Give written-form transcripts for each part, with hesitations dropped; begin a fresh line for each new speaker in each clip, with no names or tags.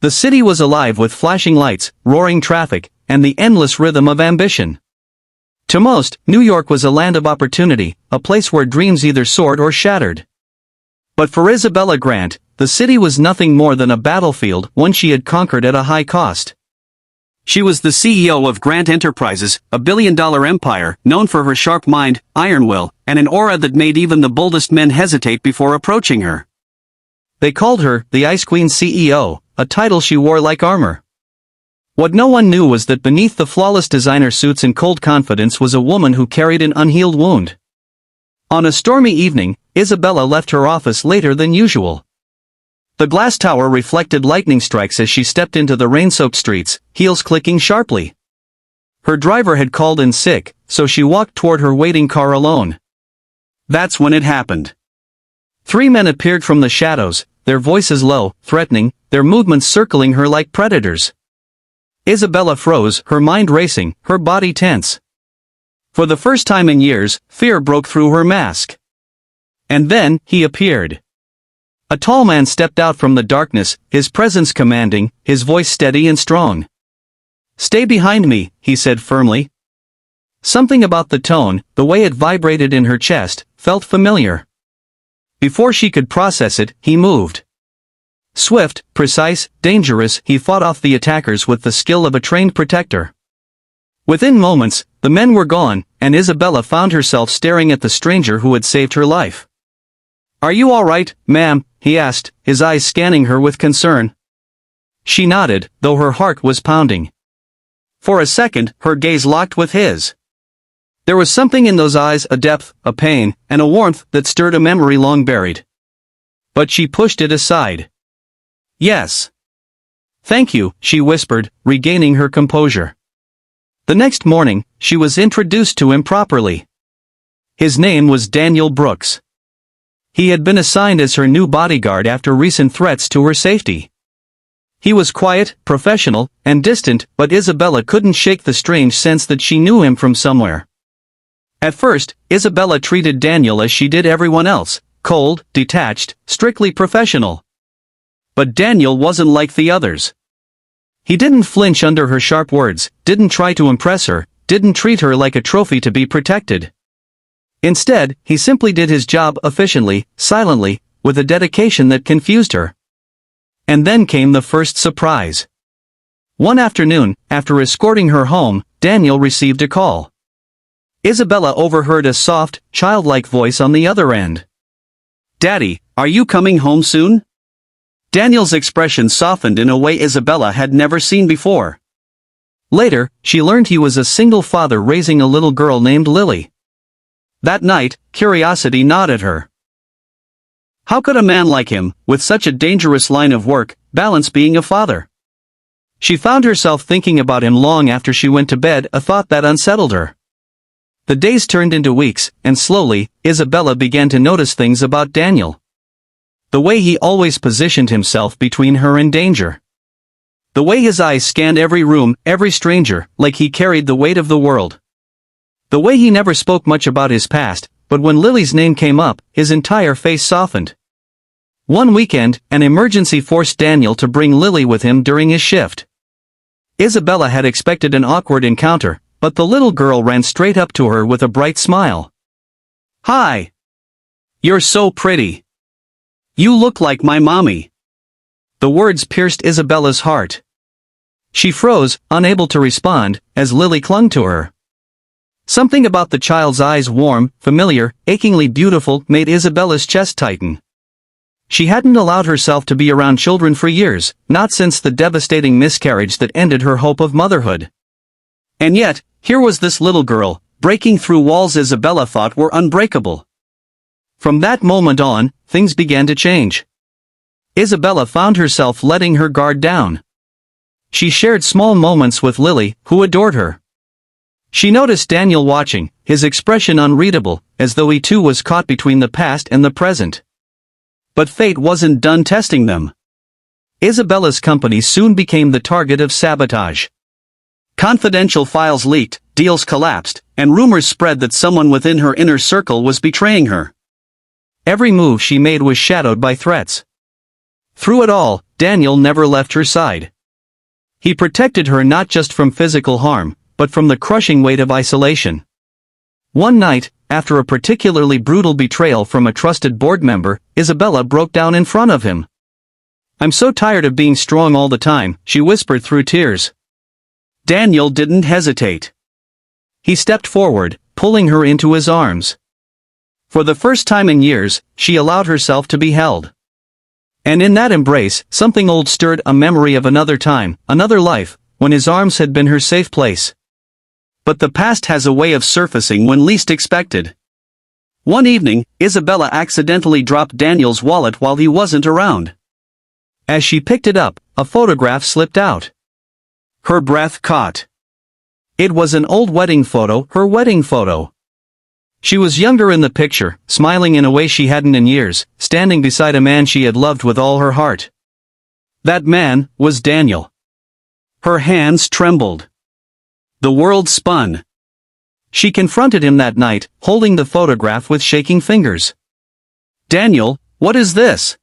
The city was alive with flashing lights, roaring traffic, and the endless rhythm of ambition. To most, New York was a land of opportunity, a place where dreams either soared or shattered. But for Isabella Grant, the city was nothing more than a battlefield, one she had conquered at a high cost. She was the CEO of Grant Enterprises, a billion-dollar empire, known for her sharp mind, iron will, and an aura that made even the boldest men hesitate before approaching her. They called her the Ice Queen CEO, a title she wore like armor. What no one knew was that beneath the flawless designer suits and cold confidence was a woman who carried an unhealed wound. On a stormy evening, Isabella left her office later than usual. The glass tower reflected lightning strikes as she stepped into the rain-soaked streets, heels clicking sharply. Her driver had called in sick, so she walked toward her waiting car alone. That's when it happened. 3 men appeared from the shadows, their voices low, threatening, their movements circling her like predators. Isabella froze, her mind racing, her body tense. For the first time in years, fear broke through her mask. And then, he appeared. A tall man stepped out from the darkness, his presence commanding, his voice steady and strong. "Stay behind me," he said firmly. Something about the tone, the way it vibrated in her chest, felt familiar. Before she could process it, he moved. Swift, precise, dangerous, he fought off the attackers with the skill of a trained protector. Within moments, the men were gone, and Isabella found herself staring at the stranger who had saved her life. "Are you all right, ma'am?" he asked, his eyes scanning her with concern. She nodded, though her heart was pounding. For a second, her gaze locked with his. There was something in those eyes, a depth, a pain, and a warmth that stirred a memory long buried. But she pushed it aside. "Yes. Thank you," she whispered, regaining her composure. The next morning, she was introduced to him properly. His name was Daniel Brooks. He had been assigned as her new bodyguard after recent threats to her safety. He was quiet, professional, and distant, but Isabella couldn't shake the strange sense that she knew him from somewhere. At first, Isabella treated Daniel as she did everyone else, cold, detached, strictly professional. But Daniel wasn't like the others. He didn't flinch under her sharp words, didn't try to impress her, didn't treat her like a trophy to be protected. Instead, he simply did his job efficiently, silently, with a dedication that confused her. And then came the first surprise. One afternoon, after escorting her home, Daniel received a call. Isabella overheard a soft, childlike voice on the other end. "Daddy, are you coming home soon?" Daniel's expression softened in a way Isabella had never seen before. Later, she learned he was a single father raising a little girl named Lily. That night, curiosity gnawed at her. How could a man like him, with such a dangerous line of work, balance being a father? She found herself thinking about him long after she went to bed, a thought that unsettled her. The days turned into weeks, and slowly, Isabella began to notice things about Daniel. The way he always positioned himself between her and danger. The way his eyes scanned every room, every stranger, like he carried the weight of the world. The way he never spoke much about his past, but when Lily's name came up, his entire face softened. One weekend, an emergency forced Daniel to bring Lily with him during his shift. Isabella had expected an awkward encounter, but the little girl ran straight up to her with a bright smile. "Hi! You're so pretty. You look like my mommy." The words pierced Isabella's heart. She froze, unable to respond, as Lily clung to her. Something about the child's eyes, warm, familiar, achingly beautiful, made Isabella's chest tighten. She hadn't allowed herself to be around children for years, not since the devastating miscarriage that ended her hope of motherhood. And yet, here was this little girl, breaking through walls Isabella thought were unbreakable. From that moment on, things began to change. Isabella found herself letting her guard down. She shared small moments with Lily, who adored her. She noticed Daniel watching, his expression unreadable, as though he too was caught between the past and the present. But fate wasn't done testing them. Isabella's company soon became the target of sabotage. Confidential files leaked, deals collapsed, and rumors spread that someone within her inner circle was betraying her. Every move she made was shadowed by threats. Through it all, Daniel never left her side. He protected her not just from physical harm, but from the crushing weight of isolation. One night, after a particularly brutal betrayal from a trusted board member, Isabella broke down in front of him. "I'm so tired of being strong all the time," she whispered through tears. Daniel didn't hesitate. He stepped forward, pulling her into his arms. For the first time in years, she allowed herself to be held. And in that embrace, something old stirred, a memory of another time, another life, when his arms had been her safe place. But the past has a way of surfacing when least expected. One evening, Isabella accidentally dropped Daniel's wallet while he wasn't around. As she picked it up, a photograph slipped out. Her breath caught. It was an old wedding photo, her wedding photo. She was younger in the picture, smiling in a way she hadn't in years, standing beside a man she had loved with all her heart. That man was Daniel. Her hands trembled. The world spun. She confronted him that night, holding the photograph with shaking fingers. "Daniel, what is this?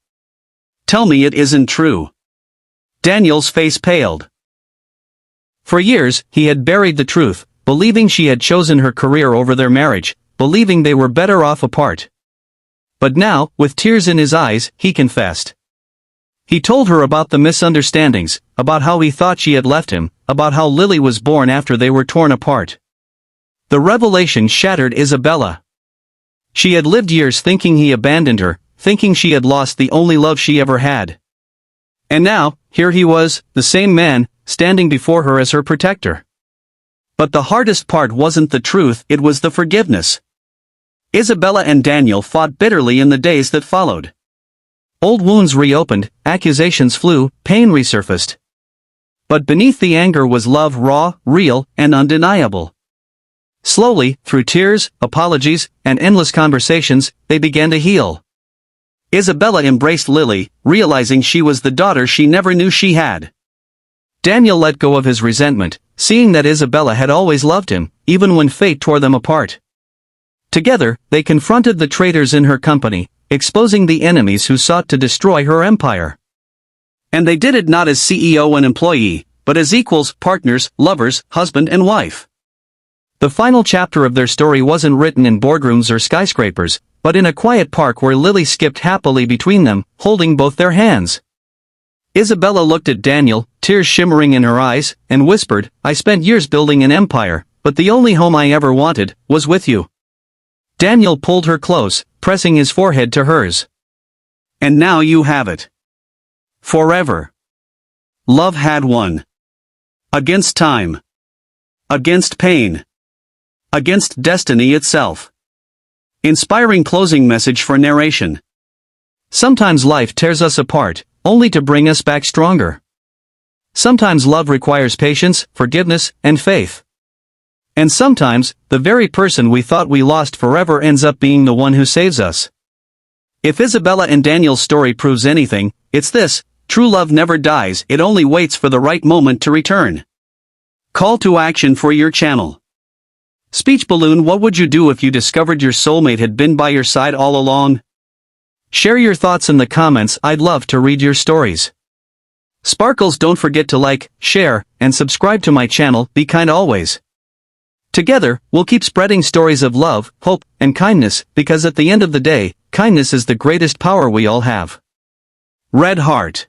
Tell me it isn't true." Daniel's face paled. For years, he had buried the truth, believing she had chosen her career over their marriage, believing they were better off apart. But now, with tears in his eyes, he confessed. He told her about the misunderstandings, about how he thought she had left him, about how Lily was born after they were torn apart. The revelation shattered Isabella. She had lived years thinking he abandoned her, thinking she had lost the only love she ever had. And now, here he was, the same man, standing before her as her protector. But the hardest part wasn't the truth, it was the forgiveness. Isabella and Daniel fought bitterly in the days that followed. Old wounds reopened, accusations flew, pain resurfaced. But beneath the anger was love, raw, real, and undeniable. Slowly, through tears, apologies, and endless conversations, they began to heal. Isabella embraced Lily, realizing she was the daughter she never knew she had. Daniel let go of his resentment, seeing that Isabella had always loved him, even when fate tore them apart. Together, they confronted the traitors in her company, exposing the enemies who sought to destroy her empire. And they did it not as CEO and employee, but as equals, partners, lovers, husband and wife. The final chapter of their story wasn't written in boardrooms or skyscrapers, but in a quiet park where Lily skipped happily between them, holding both their hands. Isabella looked at Daniel, tears shimmering in her eyes, and whispered, "I spent years building an empire, but the only home I ever wanted was with you." Daniel pulled her close, pressing his forehead to hers. "And now you have it. Forever." Love had won. Against time. Against pain. Against destiny itself. Inspiring closing message for narration. Sometimes life tears us apart, only to bring us back stronger. Sometimes love requires patience, forgiveness, and faith. And sometimes, the very person we thought we lost forever ends up being the one who saves us. If Isabella and Daniel's story proves anything, it's this: true love never dies, it only waits for the right moment to return. Call to action for your channel. Speech balloon: what would you do if you discovered your soulmate had been by your side all along? Share your thoughts in the comments, I'd love to read your stories. Sparkles, don't forget to like, share, and subscribe to my channel. Be kind always. Together, we'll keep spreading stories of love, hope, and kindness, because at the end of the day, kindness is the greatest power we all have. Red Heart.